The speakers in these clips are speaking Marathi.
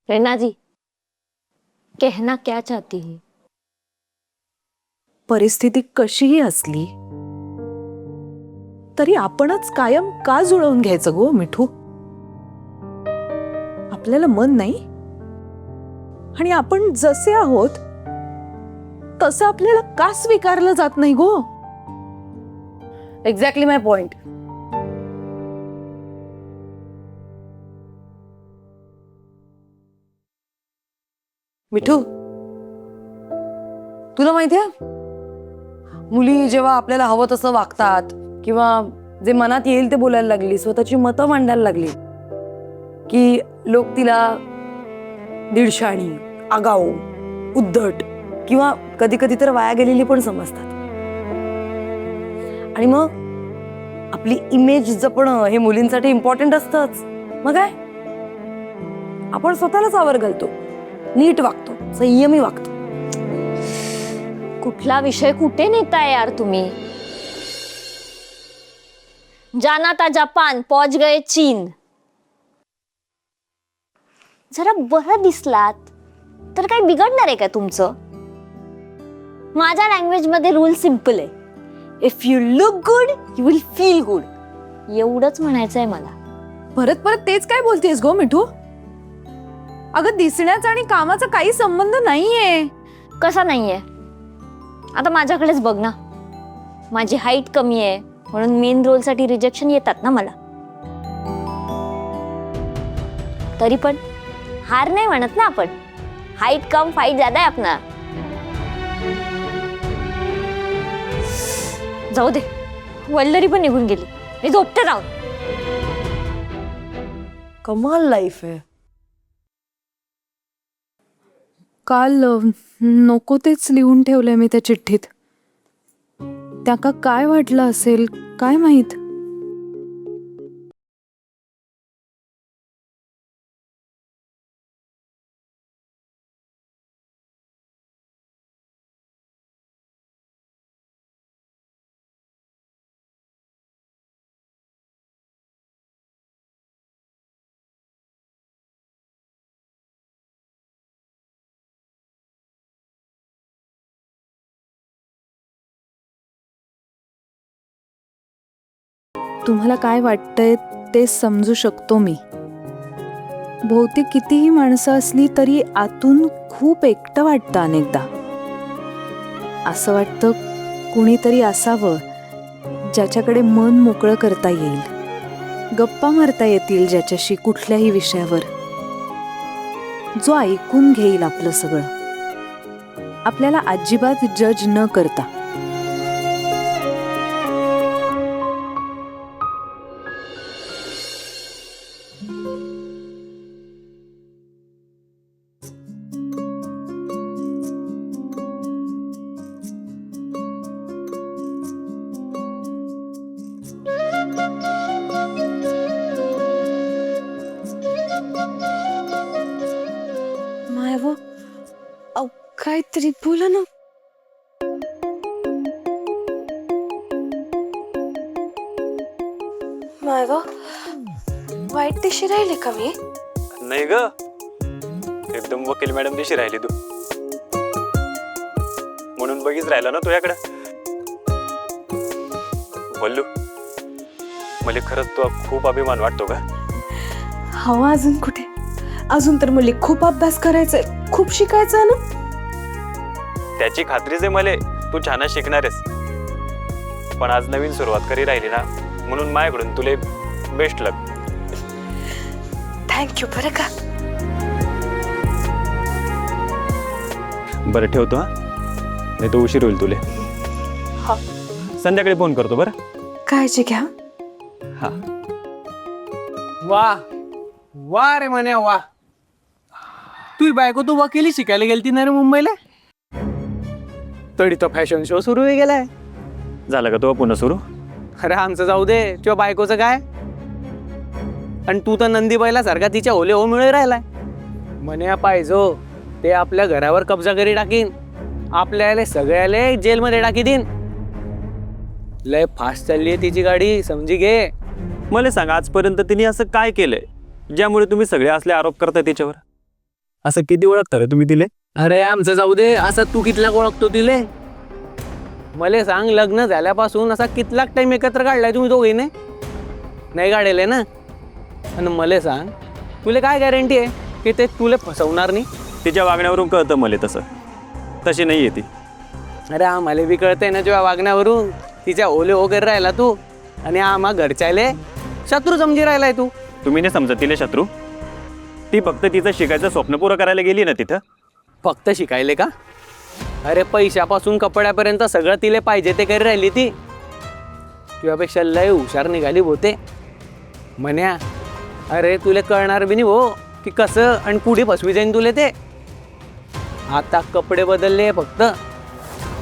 रैना जी, कहना क्या चाहती है? परिस्थिती कशीही असली तरी आपणच कायम का जुळवून घ्यायचं गो मिठू? आपल्याला मन नाही आणि आपण जसे आहोत तसं आपल्याला का स्वीकारलं जात नाही गो? एक्झॅक्टली माय पॉइंट. मिठू, तुला माहितीये मुली जेव्हा आपल्याला हवं तसं वागतात किंवा जे मनात येईल ते बोलायला लागली, स्वतःची मतं मांडायला लागली की लोक तिला दीडशाणी, आगाऊ, उद्धट किंवा कधी कधी तर वाया गेलेली पण समजतात. आणि मग आपली इमेज जपणं हे मुलींसाठी इम्पॉर्टंट असतंच. मग काय, आपण स्वतःलाच आवर घालतो, नीट वागतो, संयमी वागतो. कुठला विषय कुठे नेताय यार तुम्ही? जाना था जापान, पहुंच गए चीन. जरा बरं दिसलात तर काय बिघडणार आहे का तुमचं? माझ्या लँग्वेज मध्ये रूल सिंपल आहे. If you look good you will feel good. एवढंच म्हणायचंय मला. परत परत तेच काय बोलतेस गो मिठू? अगं दिसण्याचा आणि कामाचा काही संबंध नाहीये. कसा नाहीये? आता माझ्याकडेच बघ ना. माझी हाईट कमी आहे म्हणून मेन रोल साठी रिजेक्शन येतात ना मला. तरी पण हार नाही म्हणत ना आपण. हाईट कम फाइट ज्यादा आहे अपना. जाऊ दे, वल्लरी पण निघून गेली. मी झोपते राहून. कमाल लाईफ आहे. काल नको तेच लिहून ठेवलंय मी त्या चिठ्ठीत. त्याका काय वाटलं असेल काय माहित. तुम्हाला काय वाटतंय ते समजू शकतो मी. बहुतेक कितीही माणसं असली तरी आतून खूप एकटं वाटतं अनेकदा. असं वाटतं कुणीतरी असावं ज्याच्याकडे मन मोकळं करता येईल, गप्पा मारता येतील ज्याच्याशी कुठल्याही विषयावर, जो ऐकून घेईल आपलं सगळं, आपल्याला अजिबात जज न करता. मायव काहीतरी बोला ना. मायव वाईट दिशी राहिले का मी? नाही ग, एकदम वकील मॅडम दिशी राहिली तू. म्हणून बघीच राहिला ना तुझ्याकडे. बोलू मला खरंच तो खूप अभिमान वाटतो का? हवा अजून कुठे? अजून तर मुली खूप अभ्यास करायचाय, खूप शिकायचंय ना. त्याची खात्रीच आहे मले तू छान शिकणारेस. पण आज नवीन सुरुवात करी राहिली ना, म्हणून माझ्याकडून तुले बेस्ट लक. थँक्यू बरं का. बरं ठेवतो हा, नाही तो उशीर होईल तुले. हा, संध्याकाळी फोन करतो बरं. काळजी घ्या. हा. वा वा रे म्हणे वा. तू बायको तू वकिली शिकायला गेलती ना रे मुंबईला? तरी तो फॅशन शो सुरू होई गेलाय. झालं का तो पुन्हा सुरू? अरे आमचं जाऊ दे, तुझ्या बायकोचं काय? आणि तू तर नंदीबाईला सारखा तिच्या ओले हो मिळे राहिलाय. म्हणे पाहिजो ते आपल्या घरावर कब्जा करी टाकीन, आपल्याला सगळ्याले जेलमध्ये टाकी देईन. लय फास्ट चालली आहे तिची गाडी, समजी घे. मला सांग, आजपर्यंत तिने असं काय केलंय ज्यामुळे तुम्ही सगळे असले आरोप करताय तिच्यावर? असं किती ओळखता रे तुम्ही तिले? अरे आमचं जाऊ दे, असं तू कितला ओळखतो तिले? मले सांग, लग्न झाल्यापासून असा कितलाक टाइम एकत्र काढलाय तुम्ही दोघीने? नाही काढेल ना? आणि मले सांग, तुला काय गॅरंटी आहे की ते तुला फसवणार नाही? तिच्या वागण्यावरून कळतं मला तसं. तशी नाही आहे ती. अरे आम्हाला बी कळतंय ना तुझ्या वागण्यावरून. तिच्या ओले वगैरे राहिला तू, आणि आम्हा घरच्याले शत्रू समजी राहिलाय तू. तुम्ही नाही समजत तिले शत्रू? ती फक्त तिचं शिकायचं स्वप्न पुरं करायला गेली ना तिथं. फक्त शिकायले का? अरे पैशापासून कपड्यापर्यंत सगळं तिले पाहिजे ते करी राहिली ती. तुझ्यापेक्षा लय हुशार निघाली होते म्हण्या. अरे तुले कळणार बी नाही हो की कसं आणि कुठे फसवी जाईन तुले ते. आता कपडे बदलले फक्त,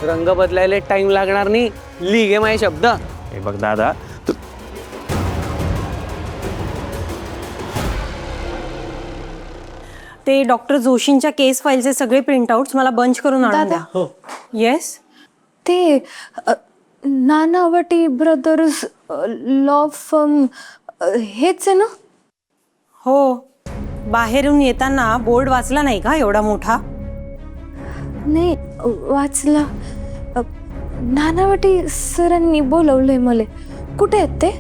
रंग बदलायला टाइम लागणार नाही. लिगे माझे शब्द. हे बघ दादा, तू ते डॉक्टर जोशींच्या केस फाईलचे सगळे प्रिंटआउट्स मला बंच करून आणून द्या. येस. ते नानावटी ब्रदर्स लॉ फर्म हेच आहे ना? हो. बाहेरून येताना बोर्ड वाचला नाही का एवढा मोठा? नाही वाचला. नानावटी सरांनी बोलवलंय मला. कुठे आहेत ते?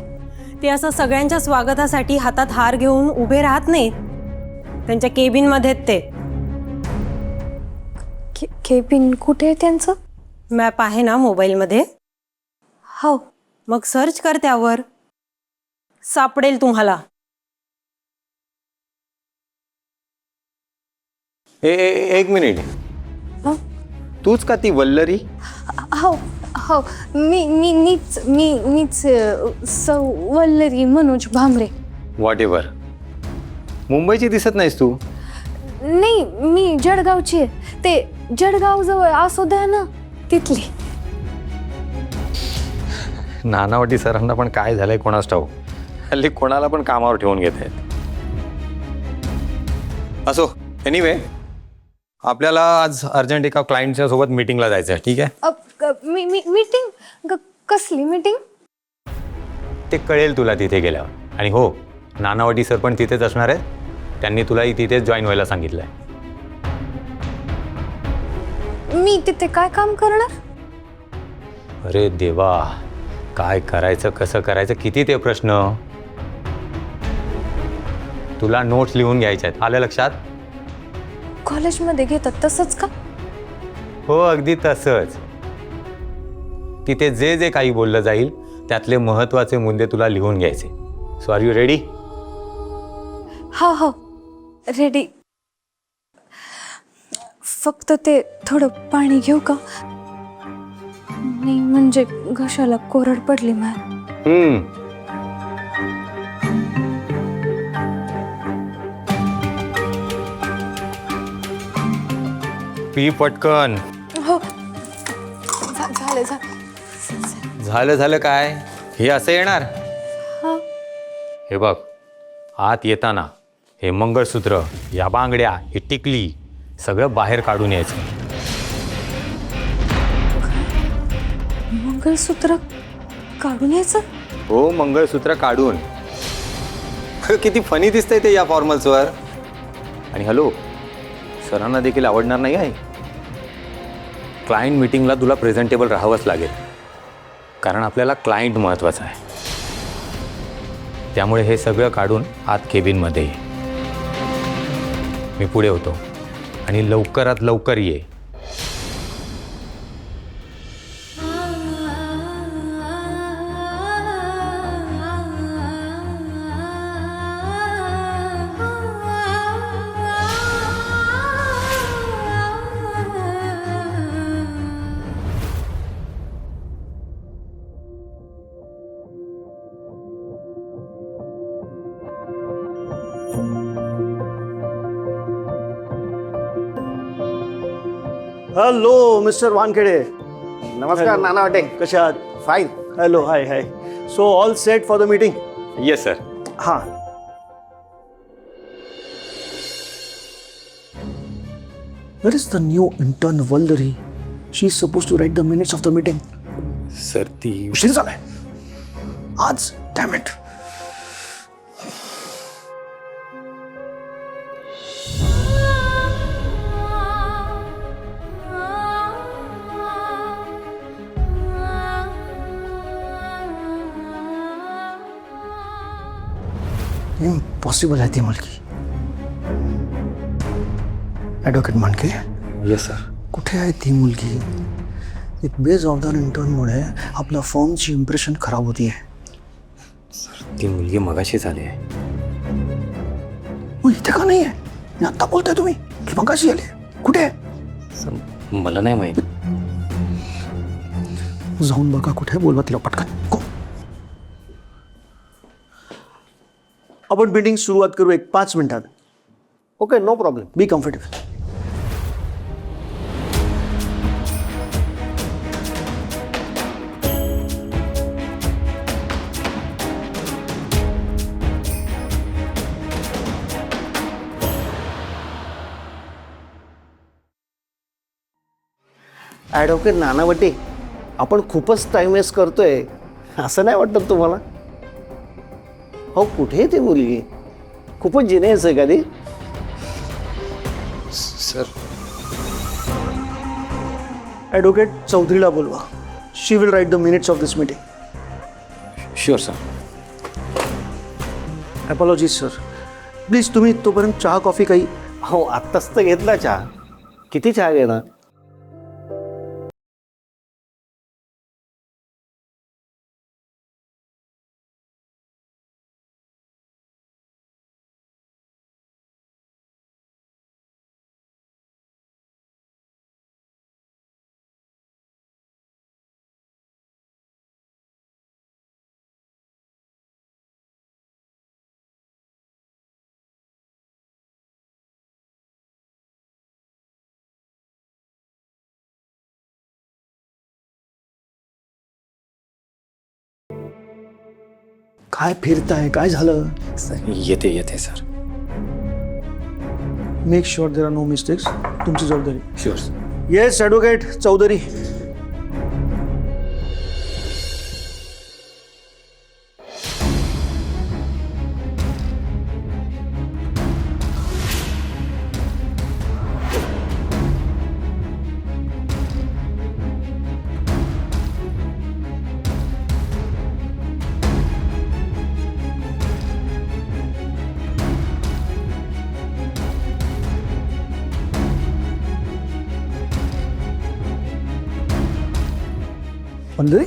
ते असं सगळ्यांच्या स्वागतासाठी हातात हार घेऊन उभे राहत नाहीत. त्यांच्या केबिनमध्ये ते. केबिन कुठे आहे त्यांचं? मॅप आहे ना मोबाईलमध्ये? हो. मग सर्च कर त्यावर, सापडेल तुम्हाला. एक मिनिट. हं? तूच का ती वल्लरी? हो हो, मीच वल्लरी मनोज भांबरे. Whatever. मुंबईची दिसत नाहीस तू. नाही, मी जळगावची आहे. ते जळगाव जवळ असोदा ना, तिथली. नानावटी सरांना पण काय झालंय कोणास ठाऊक. हल्ली कोणाला पण कामावर ठेवून घेत आहेत. असो, एनिवे आपल्याला आज अर्जंट एका क्लायंटच्या सोबत मीटिंगला जायचं आहे. ठीक आहे? मीटिंग? कसली मीटिंग? ते कळेल तुला तिथे गेल्यावर. आणि हो, नानावटी सर पण तिथेच असणार आहे. त्यांनी तुलाही तिथेच जॉईन व्हायला सांगितलंय. मी तिथे काय काम करणार? अरे देवा, काय करायचं कसं करायचं किती ते प्रश्न. तुला नोट्स लिहून घ्यायच्या आहेत. आलं लक्षात? कॉलेजमध्ये घेतात तसंच का? हो, अगदी तसंच. तिथे जे जे काही बोललं जाईल त्यातले महत्त्वाचे मुद्दे तुला लिहून घ्यायचे. So are you ready? हो हो, रेडी. फक्त ते थोडं पाणी घेऊ का? नाही म्हणजे घशाला कोरड पडली मॅम. पी पटकन. हो, झालं. झालं काय? हे असं येणार? हा. हे बघ, आत येताना हे मंगळसूत्र, या बांगड्या, ही टिकली सगळं बाहेर काढून यायचं. मंगळसूत्र काढून यायचं? हो, मंगळसूत्र काढून. किती फनी दिसतंय ते या फॉर्मल्सवर. आणि हॅलो, सरांना देखील आवडणार नाही आहे. क्लायंट मीटिंगला तुला प्रेझेंटेबल राहावंच लागेल, कारण आपल्याला क्लायंट महत्त्वाचा आहे. त्यामुळे हे सगळं काढून आत केबिनमध्ये ये. मी पुढे होतो आणि लवकरात लवकर ये. Hello mister Wankhede. नमस्कार नानावटे. कसे आहात? Fine. Hello, high high. So all set for the meeting? Yes sir. हां. Where is the new intern Valdari? She's supposed to write the minutes of the meeting. Sir ती उशीर झालाय आज. Damn it. इम्पॉसिबल आहे ती मुलगी. Advocate Mandke, yes sir. कुठे आहे ती मुलगी? एक बेजबाबदार इंटर्नमुळे आपल्या फॉर्मची इम्प्रेशन खराब होती आहे. ती मुलगी मगाशीच आली आहे. मग इथे का नाही आहे? मी आत्ता बोलताय तुम्ही की मग कशी आली? कुठे आहे? सर मला नाही माहीत. जाऊन बघा कुठे आहे, बोलवा तिला पटकन. गो. आपण मीटिंग सुरुवात करू एक 5 मिनिटात. Okay, no problem. Be comfortable. Advocate Nanavate, आपण खूपच टाइम वेस्ट करतोय असं नाही वाटत तुम्हाला? हो, कुठे आहे ती मुलगी? खूपच जिनेस आहे का ती? सर ॲडव्होकेट चौधरीला बोलवा. She will write the minutes of this meeting. Sure sir. Apologies sir. Please तुम्ही तोपर्यंत चहा कॉफी काही. हो, आत्ताच तर घेतला चहा. किती चहा घेणार? काय फिरताय? काय झालं? येते sir. Make sure there are no mistakes. तुमची जबाबदारी. Sure sir. Yes advocate Chaudhari. Pandhari,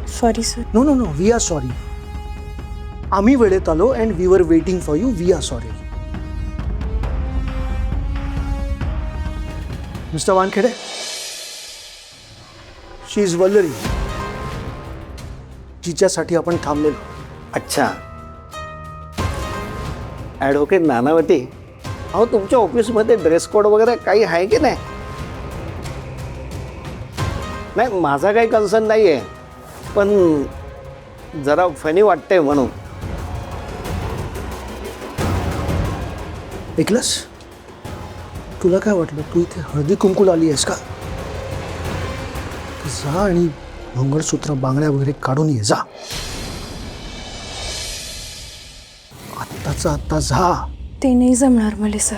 sorry sir. No no no, we are sorry. आम्ही वेळेत आलो and we were waiting for you. We are sorry. Mister Wankhede, she is Vallari, जिच्यासाठी आपण थांबलेलो. अच्छा, ॲडव्होकेट नानावटे, अहो तुमच्या ऑफिसमध्ये ड्रेस कोड वगैरे काही आहे की नाही? नाही, माझा काही कन्सर्न नाही आहे, पण जरा फनी वाटतंय म्हणून. ऐकलंस? तुला काय वाटलं? तू इथे हळदी कुंकूला आली आहेस का? जा आणि मंगळसूत्र बांगड्या वगैरे काढून ये. जा आत्ताचा आत्ता जा. ते नाही जमणार मला सर.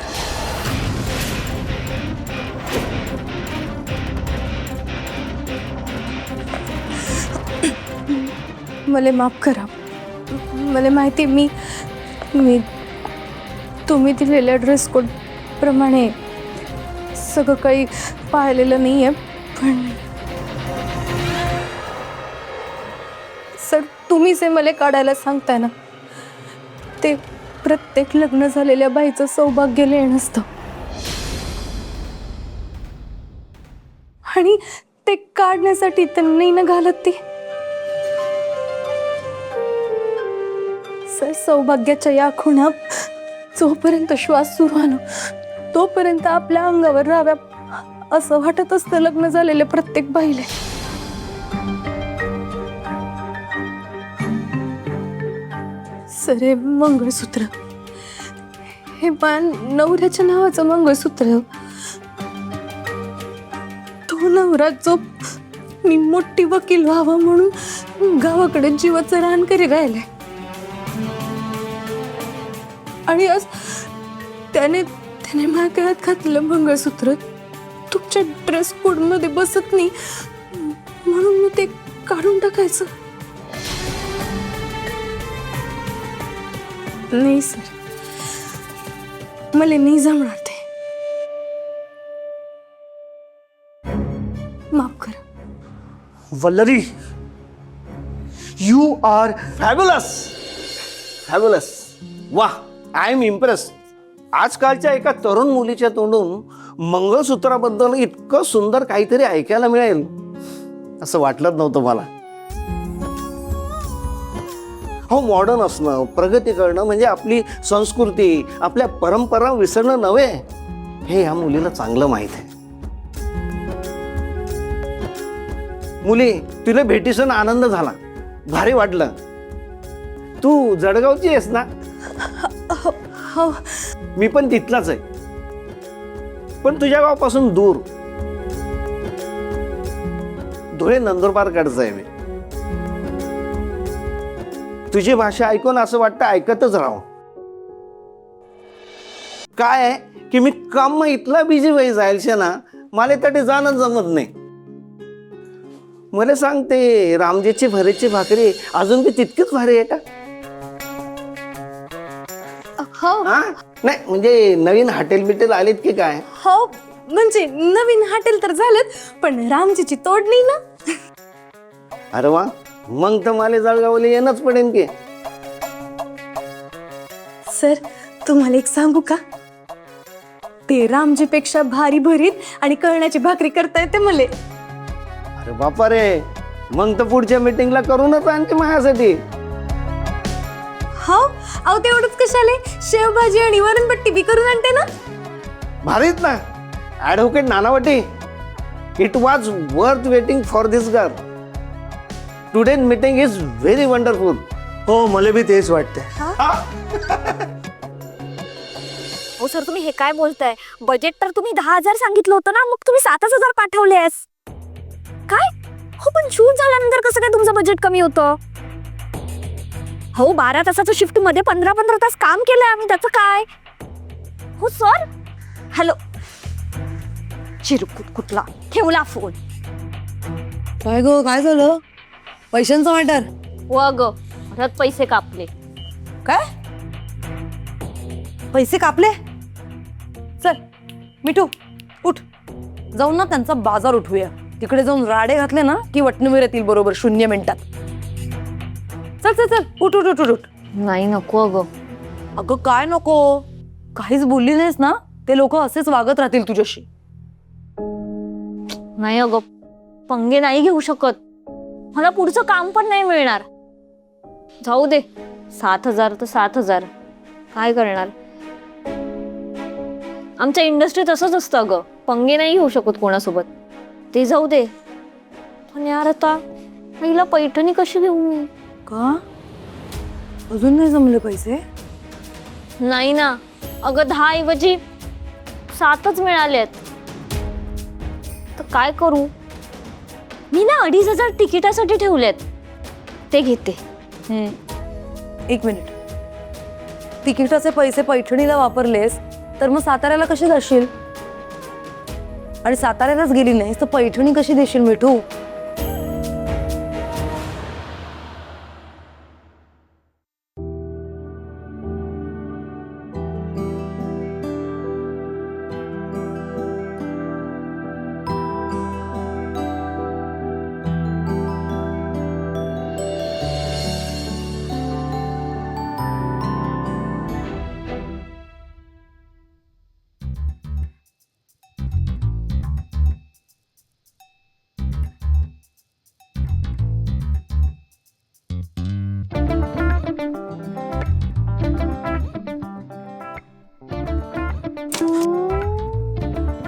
मला माफ करा. मला माहिती मी तुम्ही दिलेल्या ड्रेस कोड प्रमाणे सगळं काही पाहिलेलं नाही आहे, पण सर तुम्ही जे मला काढायला सांगताय ना, ते प्रत्येक लग्न झालेल्या बाईचं सौभाग्य लेण असतं. आणि ते काढण्यासाठी त्यांनी न घालत ती. सर, सौभाग्याच्या या खुणा जोपर्यंत श्वास सुरू आहे ना, तोपर्यंत आपल्या अंगावर राहाव्या असं वाटत असतं लग्न झालेल्या प्रत्येक बाईला. सर, हे मंगळसूत्र, हे नवऱ्याच्या नावाचं मंगळसूत्र. तो नवरा जो मी मोठी वकील व्हावं म्हणून गावाकडे जीवाचं रान करी राहिलाय, आणि आज त्याने त्याने माझ्या गळ्यात घातलेलं मंगळसूत्र तुमच्या ड्रेस कोड मध्ये बसत नाही, म्हणून मी ते काढून टाकायचं. नाही सर, मला नाही जमणार ते. माफ करा. Vallari, you are fabulous. Fabulous. वा, आय एम इम्प्रेस. आजकालच्या एका तरुण मुलीच्या तोंडून मंगळसूत्राबद्दल इतकं सुंदर काहीतरी ऐकायला मिळेल असं वाटलंच नव्हतं मला. हो, मॉडर्न असणं, प्रगती करणं म्हणजे आपली संस्कृती, आपल्या परंपरा विसरणं नव्हे, हे ह्या मुलीला चांगलं माहीत आहे. मुली, तुला भेटीसन आनंद झाला, भारी वाटलं. तू जळगावची आहेस ना? हो. मी पण तिथलाच आहे, पण तुझ्या गावापासून दूर. धुळे नंदुरबारकडचं आहे मी. तुझी भाषा ऐकून असं वाटतं ऐकतच राहावं. काय आहे की मी काम इथला बिझी वय जायचे ना, मला तटे जाणं जमत नाही. मला सांग, ते रामजेची भरेची भाकरी अजून बी तितकीच भारी आहे का? हो हा, नाही म्हणजे नवीन हॉटेल बिटेल आलेत की काय? हो, म्हणजे नवीन हॉटेल तर झालेत, पण रामजीची तोड नाही ना. अरे वा, मग तर मला जळगावला येणंच पडेल की. सर, तुम्हाला एक सांगू का? ते रामजीपेक्षा भारी भरीत आणि कळण्याची भाकरी करता येते मले. अरे बापा रे, मग तर पुढच्या मीटिंगला करूनच आणखी माझ्यासाठी. हो, अहो तेवढंच कशाले, शेवभाजी आणि वरणपट्टी बी करून आणते ना. भारीत ना. Advocate Nanavati, it was worth waiting for this girl. Today meeting is very wonderful. हो, मला बी तेच वाटतंय. हो सर, तुम्ही हे काय बोलताय? बजेट तर तुम्ही 10,000 सांगितलं होतं ना, मग तुम्ही 7,000 पाठवलेस. काय? हो, पण शूट झाल्यानंतर कसं काय तुमचं बजेट कमी होतं? हो, 12 तासाचं शिफ्ट मध्ये 15-15 तास काम केलंय आम्ही, त्याचं काय? हो सर. हॅलो, चिरकुट कुठला ठेवला फोन. काय गो, काय झालं? पैशांचं मॅटर? व ग, परत पैसे कापले. काय? पैसे कापले? चल मिठू, उठ, जाऊन ना त्यांचा बाजार उठवूया. तिकडे जाऊन राडे घातले ना की वटणवीर येतील बरोबर 0 मिनिटात. चल चल चल, उठ उठ उठ उठ. नाही, नको ग. अगं काय नको? काहीच बोलली नाहीस ना, ते लोक असेच वागत राहतील तुझ्याशी. नाही अगं, पंगे नाही घेऊ शकत. मला पुढचं काम पण नाही मिळणार. जाऊ दे, 7,000 तर 7,000, काय करणार? आमच्या इंडस्ट्रीत असंच असतं अगं, पंगे नाही घेऊ शकत कोणासोबत. ते जाऊ दे, पण यार आता पहिला पैठणी कशी घेऊ मी? का अजून नाही जमले पैसे? नाही ना अगं, 10 ऐवजी 7च मिळालेत. तर काय करू? मी ना 2,500 तिकिटासाठी ठेवलेत, ते घेते. 1 मिनिट, तिकिटाचे पैसे पैठणीला वापरलेस तर मग साताऱ्याला कशी जाशील? आणि साताऱ्यालाच गेली नाहीस तर पैठणी कशी देशील मिठू?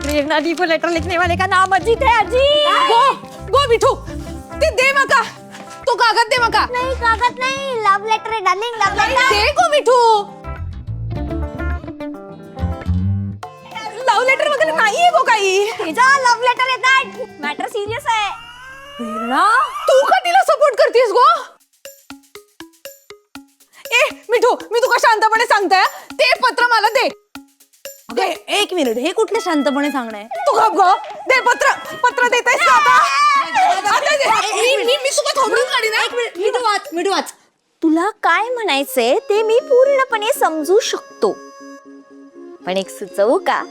प्रेरणा दी को लेटर लिखने वाले का नाम अजीत है. अजीत. गो मिठू, ते दे मका, तो कागद दे मका. नहीं, कागज नहीं, लव लेटर है डार्लिंग, लव लेटर. दे गो मिठू. लव लेटर वगैरे नाहीये गो काही. तिचा लव लेटर येतात, मॅटर सिरियस आहे. प्रेरणा, तू का तिला सपोर्ट करतेस गो? ए मिठू, अंशू, मी तुका शांतपणे सांगते, ते पत्र मला दे. एक मिनिट, हे कुठले शांतपणे सांगणं आहे? तू गप ग, दे पत्र. पत्र देतेस का आता? आता दे. मी तुका थोबडून काढीन, हा. मिठू वाच. तुला काय म्हणायचंय ते मी पूर्णपणे समजू शकतो, पण एक सुचवू का?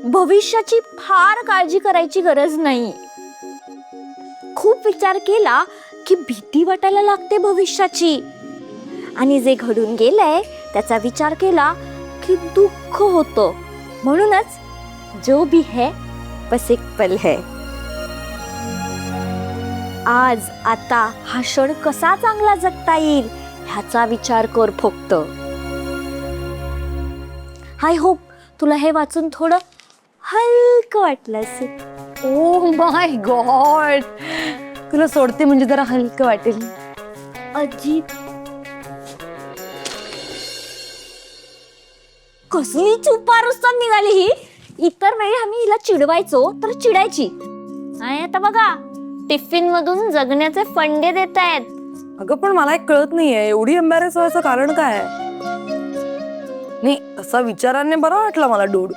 भविष्याची फार काळजी करायची गरज नाही. खूप विचार केला की भीती वाटायला लागते भविष्याची, आणि जे घडून गेलंय त्याचा विचार केला की दुःख होतं. म्हणूनच जो भी है बस एक पल है. आज आता हा क्षण कसा चांगला जगता येईल ह्याचा विचार कर फक्त. आय होप तुला हे वाचून थोडं हलकं वाटलं असेल. ओ माय गॉड, तुला सोडते म्हणजे जरा हलकं वाटेल. अजित, कसली चुपारुस्तान निघाली ही. इतर वेळी आम्ही हिला चिडवायचो तर चिडायची, आणि आता बघा टिफिन मधून जगण्याचे फंडे देत आहेत. अगं पण मला एक कळत नाहीये, एवढी एम्बॅरेस व्हायचं कारण काय आहे? नाही, तसा विचाराने बरा वाटला मला डूड.